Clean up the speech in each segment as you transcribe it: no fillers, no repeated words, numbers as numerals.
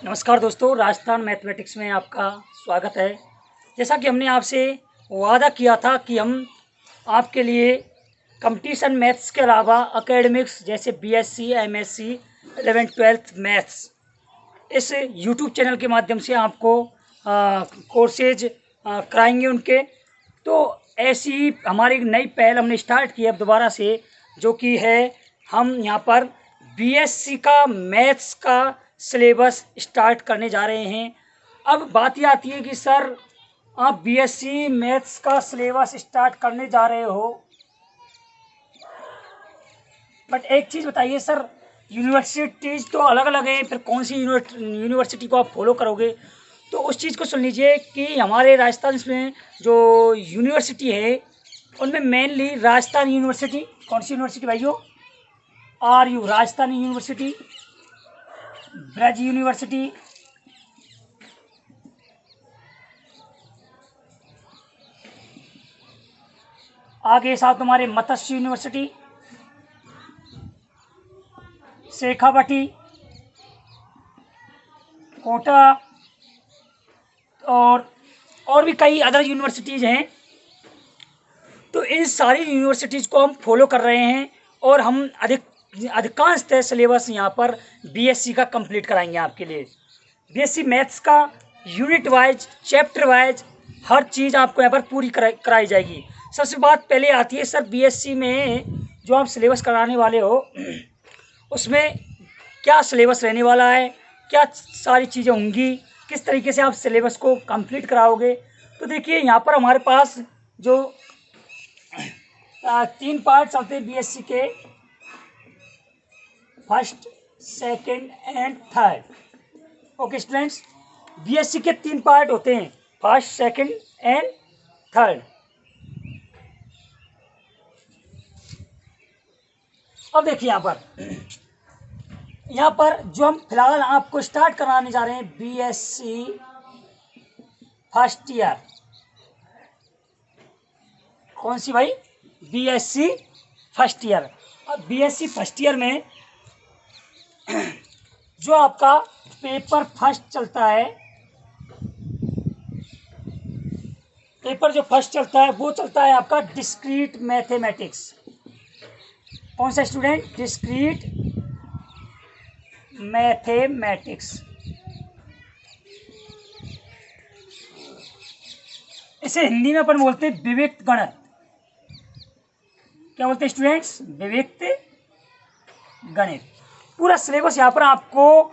नमस्कार दोस्तों, राजस्थान मैथमेटिक्स में आपका स्वागत है। जैसा कि हमने आपसे वादा किया था कि हम आपके लिए कंपटीशन मैथ्स के अलावा एकेडमिक्स जैसे बीएससी, एमएससी, 11th-12th मैथ्स इस यूट्यूब चैनल के माध्यम से आपको कोर्सेज कराएंगे उनके। तो ऐसी ही हमारी एक नई पहल हमने स्टार्ट की है अब दोबारा से, जो कि है हम यहाँ पर बीएससी का मैथ्स का सिलेबस स्टार्ट करने जा रहे हैं। अब बात ये आती है कि सर आप बीएससी मैथ्स का सिलेबस स्टार्ट करने जा रहे हो, बट एक चीज़ बताइए सर, यूनिवर्सिटीज़ तो अलग अलग हैं, फिर कौन सी यूनिवर्सिटी को आप फॉलो करोगे? तो उस चीज़ को सुन लीजिए कि हमारे राजस्थान में जो यूनिवर्सिटी है उनमें मेनली राजस्थान यूनिवर्सिटी, कौन सी यूनिवर्सिटी भाइयों? RU Rajasthan university, Braj university, आगे साथ हमारे मत्स्य यूनिवर्सिटी, शेखावटी, कोटा और भी कई अदर यूनिवर्सिटीज़ हैं। तो इन सारी यूनिवर्सिटीज़ को हम फॉलो कर रहे हैं और हम अधिकांशतः सिलेबस यहाँ पर बीएससी का कंप्लीट कराएंगे आपके लिए। बीएससी मैथ्स का यूनिट वाइज, चैप्टर वाइज हर चीज़ आपको यहाँ पर पूरी कराई जाएगी। सबसे बात पहले आती है सर, बीएससी में जो आप सिलेबस कराने वाले हो उसमें क्या सिलेबस रहने वाला है, क्या सारी चीज़ें होंगी, किस तरीके से आप सिलेबस को कंप्लीट कराओगे? तो देखिए यहाँ पर हमारे पास जो 3 पार्ट चलते हैं बीएससी के, first, second and third. Okay students, BSc के 3 पार्ट होते हैं, फर्स्ट, सेकंड एंड थर्ड। अब देखिए यहाँ पर जो हम फिलहाल आपको स्टार्ट कराने जा रहे हैं बीएससी फर्स्ट ईयर। कौन सी भाई? BSc first year. अब बीएससी फर्स्ट ईयर में जो आपका पेपर फर्स्ट चलता है, पेपर जो फर्स्ट चलता है वो चलता है आपका डिस्क्रीट मैथमेटिक्स। कौन सा स्टूडेंट? Discrete mathematics. इसे हिंदी में अपन बोलते हैं विविक्त गणित। क्या बोलते हैं स्टूडेंट्स? विविक्त गणित। पूरा सिलेबस यहाँ पर आपको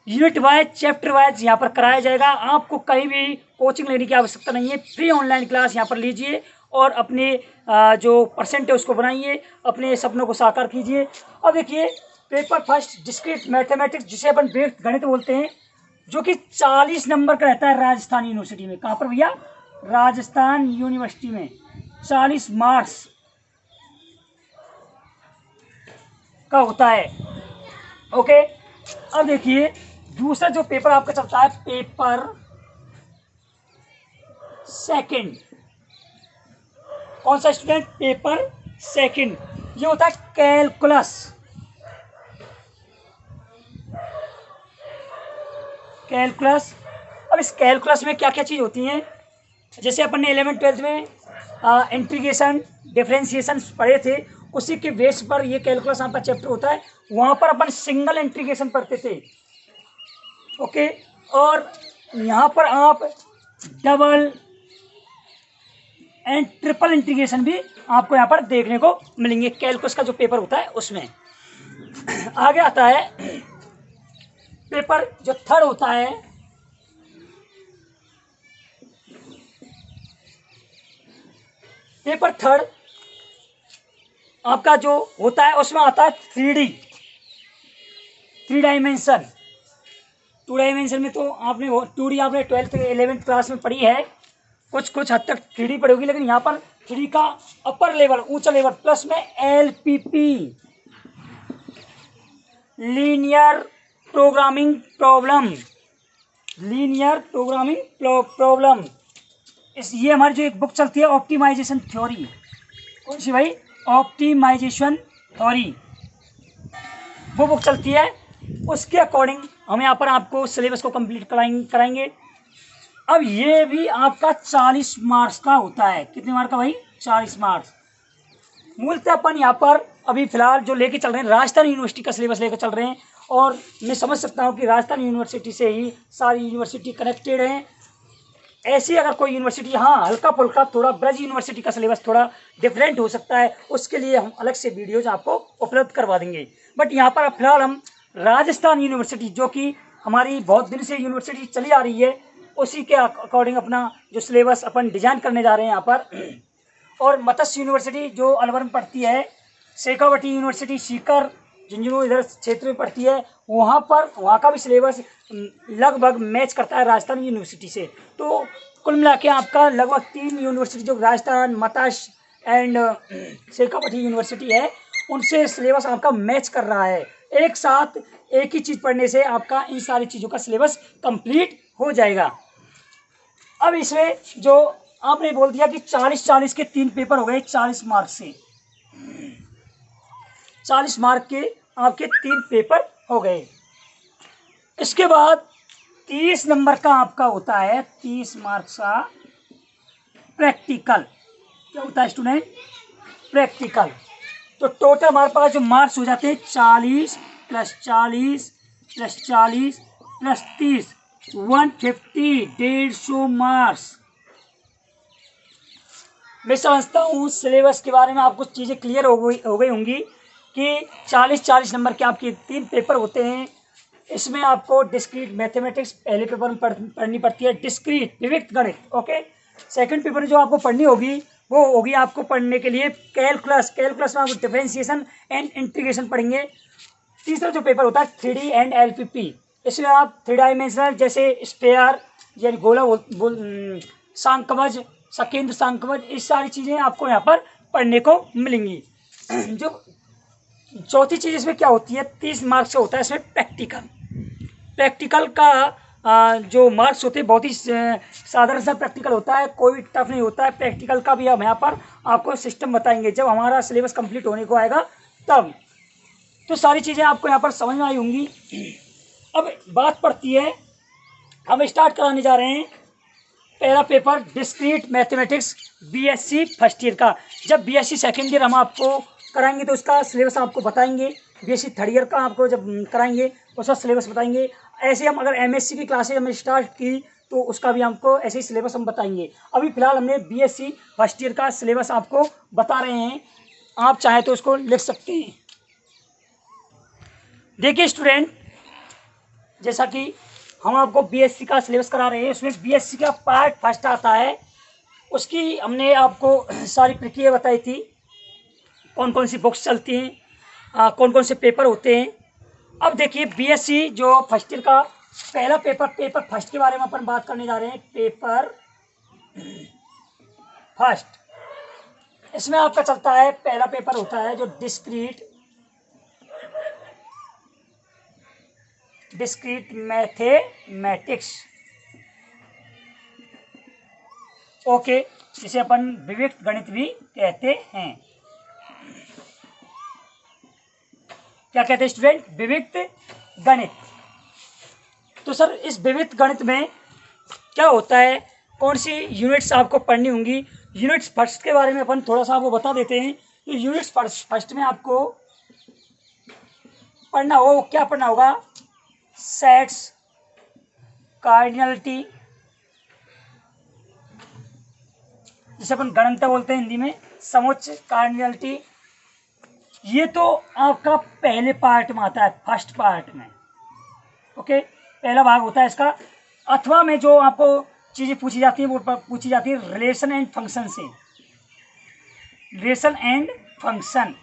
यूनिट वाइज, चैप्टर वाइज यहाँ पर कराया जाएगा। आपको कहीं भी कोचिंग लेने की आवश्यकता नहीं है, फ्री ऑनलाइन क्लास यहाँ पर लीजिए और अपने जो परसेंट है उसको बनाइए, अपने सपनों को साकार कीजिए। अब देखिए पेपर फर्स्ट डिस्क्रीट मैथमेटिक्स, जिसे अपन विविक्त गणित बोलते हैं, जो कि 40 नंबर का रहता है राजस्थान यूनिवर्सिटी में। कहाँ पर भैया? राजस्थान यूनिवर्सिटी में 40 मार्क्स का होता है। ओके, अब देखिए दूसरा जो पेपर आपका चलता है, पेपर सेकंड। कौन सा स्टूडेंट? Paper second. ये होता है कैलकुलस। कैलकुलस। अब इस कैलकुलस में क्या क्या चीज़ होती हैं? जैसे अपन ने 11th-12th में इंटीग्रेशन, डिफरेंशिएशन पढ़े थे, उसी के बेस पर ये कैलकुलस आपका चैप्टर होता है। वहाँ पर अपन सिंगल इंटीग्रेशन पढ़ते थे। ओके, और यहाँ पर आप डबल एंड ट्रिपल इंटीग्रेशन भी आपको यहाँ पर देखने को मिलेंगे कैलकुलस का जो पेपर होता है उसमें। आगे आता है पेपर जो थर्ड होता है, पेपर थर्ड आपका जो होता है उसमें आता है 3D, 3 डायमेंशन। 2 डायमेंशन में तो आपने 2D आपने 12th 11th क्लास में पढ़ी है, कुछ हद तक 3D पढ़ी होगी, लेकिन यहाँ पर 3D का अपर लेवल, ऊंचा लेवल, प्लस में LPP, linear programming problem, linear programming problem. ये हमारी जो एक बुक चलती है ऑप्टिमाइजेशन थ्योरी। कौन सी भाई? ऑप्टिमाइजेशन थ्योरी, वो बुक चलती है। उसके अकॉर्डिंग हम यहाँ पर आपको सिलेबस को कंप्लीट कराएंगे। अब ये भी आपका 40 मार्क्स का होता है। कितने मार्क का भाई? 40 मार्क्स। मूलतः अपन यहाँ पर अभी फिलहाल जो लेके चल रहे हैं राजस्थान यूनिवर्सिटी का सिलेबस लेकर चल रहे हैं, और मैं समझ सकता हूँ कि राजस्थान यूनिवर्सिटी से ही सारी यूनिवर्सिटी कनेक्टेड हैं। ऐसी अगर कोई यूनिवर्सिटी, हाँ हल्का फुल्का थोड़ा ब्रज यूनिवर्सिटी का सिलेबस थोड़ा डिफरेंट हो सकता है, उसके लिए हम अलग से वीडियोज आपको उपलब्ध करवा देंगे। बट यहाँ पर फिलहाल हम राजस्थान यूनिवर्सिटी, जो कि हमारी बहुत दिन से यूनिवर्सिटी चली आ रही है, उसी के अकॉर्डिंग अपना जो सिलेबस अपन डिजाइन करने जा रहे हैं यहाँ पर। और मत्स्य यूनिवर्सिटी जो अलवर में पड़ती है, शेखावटी यूनिवर्सिटी सीकर झुंझुनू इधर क्षेत्र में पड़ती है, वहाँ का भी सिलेबस लगभग मैच करता है राजस्थान यूनिवर्सिटी से। तो कुल मिला के आपका लगभग 3 यूनिवर्सिटी जो राजस्थान, मत्स्य एंड शेखावटी यूनिवर्सिटी है, उनसे सिलेबस आपका मैच कर रहा है। एक साथ एक ही चीज़ पढ़ने से आपका इन सारी चीज़ों का सिलेबस कंप्लीट हो जाएगा। अब इसमें जो आपने बोल दिया कि 40-40 के 3 पेपर हो गए, 40 मार्क से 40 मार्क के आपके 3 पेपर हो गए। इसके बाद 30 नंबर का आपका होता है, 30 मार्क्स का प्रैक्टिकल। क्या होता है स्टूडेंट? प्रैक्टिकल। तो टोटल हमारे पास जो मार्क्स हो जाते हैं 40 + 40 + 40 + 30, 150, 150 मार्क्स। मैं समझता हूँ सिलेबस के बारे में आपको चीज़ें क्लियर हो गई होंगी कि 40-40 नंबर के आपके 3 पेपर होते हैं। इसमें आपको डिस्क्रीट मैथमेटिक्स पहले पेपर में पढ़नी पड़ती है, डिस्क्रीट विविक्त गणित, ओके। सेकंड पेपर जो आपको पढ़नी होगी वो होगी आपको पढ़ने के लिए कैलकुलस में आपको डिफरेंशिएशन एंड इंटीग्रेशन पढ़ेंगे। तीसरा जो पेपर होता है 3D एंड LPP, इसमें आप 3 डायमेंशनल जैसे स्फेयर यानी गोला, सांकवज, सकेंद्र सांकवज, इस सारी चीज़ें आपको यहाँ पर पढ़ने को मिलेंगी। जो चौथी चीज़ इसमें क्या होती है, 30 मार्क्स का होता है इसमें प्रैक्टिकल का जो मार्क्स होते हैं बहुत ही साधारण सा प्रैक्टिकल होता है, कोई टफ नहीं होता है। प्रैक्टिकल का भी हम यहाँ पर आपको सिस्टम बताएंगे जब हमारा सिलेबस कंप्लीट होने को आएगा तब। तो सारी चीज़ें आपको यहाँ पर समझ में आई होंगी। अब बात पड़ती है, हम स्टार्ट कराने जा रहे हैं पहला paper discrete mathematics BSc first year का। जब BSc सेकेंड ईयर हम आपको कराएंगे तो उसका सिलेबस आपको बताएंगे, BSc थर्ड ईयर का आपको जब कराएंगे उसका सिलेबस बताएंगे। ऐसे हम अगर MSc की क्लासेज हमने स्टार्ट की तो उसका भी हमको ऐसे ही सिलेबस हम बताएंगे। अभी फिलहाल हमने BSc फर्स्ट ईयर का सिलेबस आपको बता रहे हैं, आप चाहे तो उसको लिख सकते हैं। देखिए स्टूडेंट, जैसा कि हम आपको BSc का सिलेबस करा रहे हैं, उसमें BSc का पार्ट फर्स्ट आता है, उसकी हमने आपको सारी प्रक्रिया बताई थी, कौन कौन सी बुक्स चलती हैं, कौन कौन से पेपर होते हैं। अब देखिए BSc जो फर्स्ट ईयर का पहला पेपर फर्स्ट के बारे में अपन बात करने जा रहे हैं। पेपर फर्स्ट, इसमें आपका चलता है, पहला पेपर होता है जो डिस्क्रीट मैथमेटिक्स, ओके, जिसे अपन विविक्त गणित भी कहते हैं। क्या कहते हैं स्टूडेंट? विविक्त गणित। तो सर इस विविक्त गणित में क्या होता है, कौन सी यूनिट्स आपको पढ़नी होंगी? यूनिट्स फर्स्ट के बारे में अपन थोड़ा सा आपको बता देते हैं। तो यूनिट्स फर्स्ट में आपको पढ़ना हो, क्या पढ़ना होगा? सेट्स, कार्डिनलिटी, जिसे अपन गणनता बोलते हैं हिंदी में, समुच्चय, कार्डिनलिटी। ये तो आपका पहले पार्ट में आता है, फर्स्ट पार्ट में, ओके, पहला भाग होता है इसका। अथवा में जो आपको चीज़ें पूछी जाती है वो पूछी जाती है रिलेशन एंड फंक्शन से, रिलेशन एंड फंक्शन,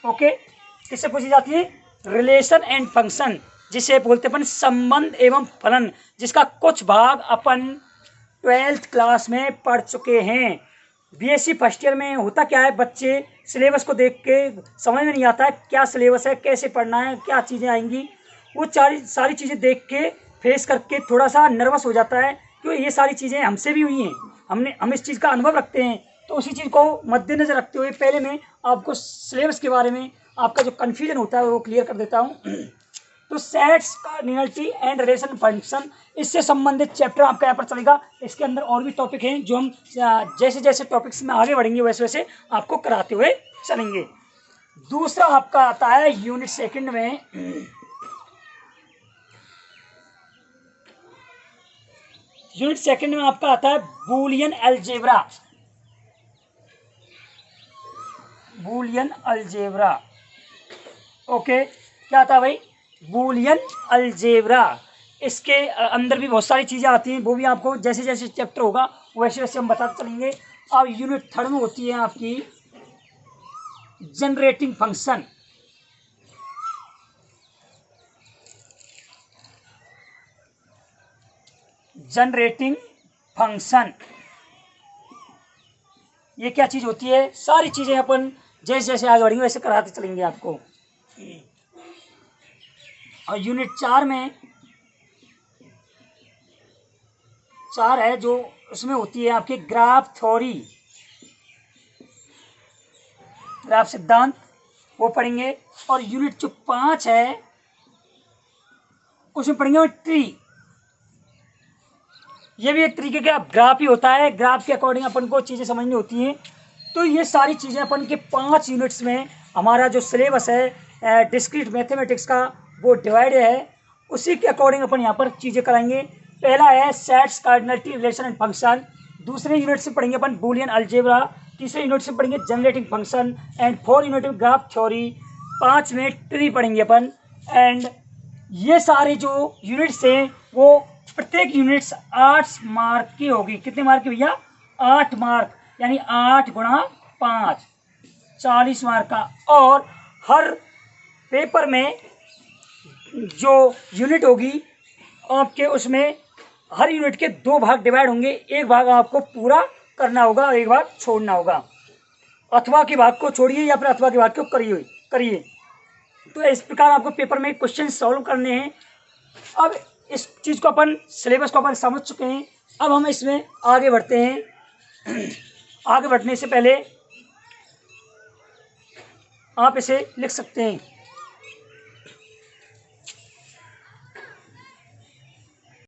ओके, किससे पूछी जाती है? रिलेशन एंड फंक्शन, जिसे बोलते अपन संबंध एवं फलन, जिसका कुछ भाग अपन 12th क्लास में पढ़ चुके हैं। BSc फर्स्ट ईयर में होता क्या है, बच्चे सिलेबस को देख के समझ में नहीं आता है क्या सिलेबस है, कैसे पढ़ना है, क्या चीज़ें आएंगी। वो सारी चीज़ें देख के फेस करके थोड़ा सा नर्वस हो जाता है, क्योंकि ये सारी चीज़ें हमसे भी हुई हैं, हम इस चीज़ का अनुभव रखते हैं। तो उसी चीज़ को मद्देनजर रखते हुए पहले मैं आपको सिलेबस के बारे में आपका जो कन्फ्यूजन होता है वो क्लियर कर देता हूँ। तो sets cardinality and relation function, इससे संबंधित चैप्टर आपका यहाँ पर चलेगा। इसके अंदर और भी टॉपिक हैं जो हम जैसे जैसे टॉपिक्स में आगे बढ़ेंगे वैसे वैसे आपको कराते हुए चलेंगे। दूसरा आपका आता है यूनिट सेकंड में, यूनिट सेकंड में आपका आता है Boolean algebra. Boolean algebra, okay, क्या आता है भाई? Boolean algebra. इसके अंदर भी बहुत सारी चीज़ें आती हैं, वो भी आपको जैसे जैसे चैप्टर होगा वैसे वैसे हम बताते चलेंगे। अब यूनिट थर्ड में होती है आपकी जनरेटिंग फंक्शन। जनरेटिंग फंक्शन ये क्या चीज़ होती है? सारी चीज़ें अपन जैसे जैसे आगे बढ़ेंगे वैसे कराते चलेंगे आपको। और यूनिट 4 में 4 है जो उसमें होती है आपकी ग्राफ थ्योरी, ग्राफ सिद्धांत, वो पढ़ेंगे। और यूनिट जो 5 है उसमें पढ़ेंगे ट्री। ये भी एक तरीके का ग्राफ ही होता है, ग्राफ के अकॉर्डिंग अपन को चीज़ें समझनी होती हैं। तो ये सारी चीज़ें अपन के 5 यूनिट्स में हमारा जो सिलेबस है डिस्क्रीट मैथमेटिक्स का वो डिवाइड है, उसी के अकॉर्डिंग अपन यहाँ पर चीज़ें कराएंगे। पहला है sets cardinality relation and function, दूसरे यूनिट से पढ़ेंगे अपन बूलियन अलजेब्रा, तीसरे यूनिट से पढ़ेंगे जनरेटिंग फंक्शन एंड 4 यूनिट में ग्राफ थ्योरी, 5 में ट्री पढ़ेंगे अपन। एंड ये सारे जो यूनिट्स हैं वो प्रत्येक यूनिट्स 8 मार्क की होगी। कितने मार्क की भैया? 8 मार्क, यानी 8 गुणा 5 40 मार्क का। और हर पेपर में जो यूनिट होगी आपके उसमें हर यूनिट के 2 भाग डिवाइड होंगे, एक भाग आपको पूरा करना होगा और एक भाग छोड़ना होगा। अथवा के भाग को छोड़िए या फिर अथवा के भाग को करिए। तो इस प्रकार आपको पेपर में क्वेश्चन सॉल्व करने हैं। अब इस चीज़ को अपन सिलेबस को अपन समझ चुके हैं, अब हम इसमें आगे बढ़ते हैं। आगे बढ़ने से पहले आप इसे लिख सकते हैं।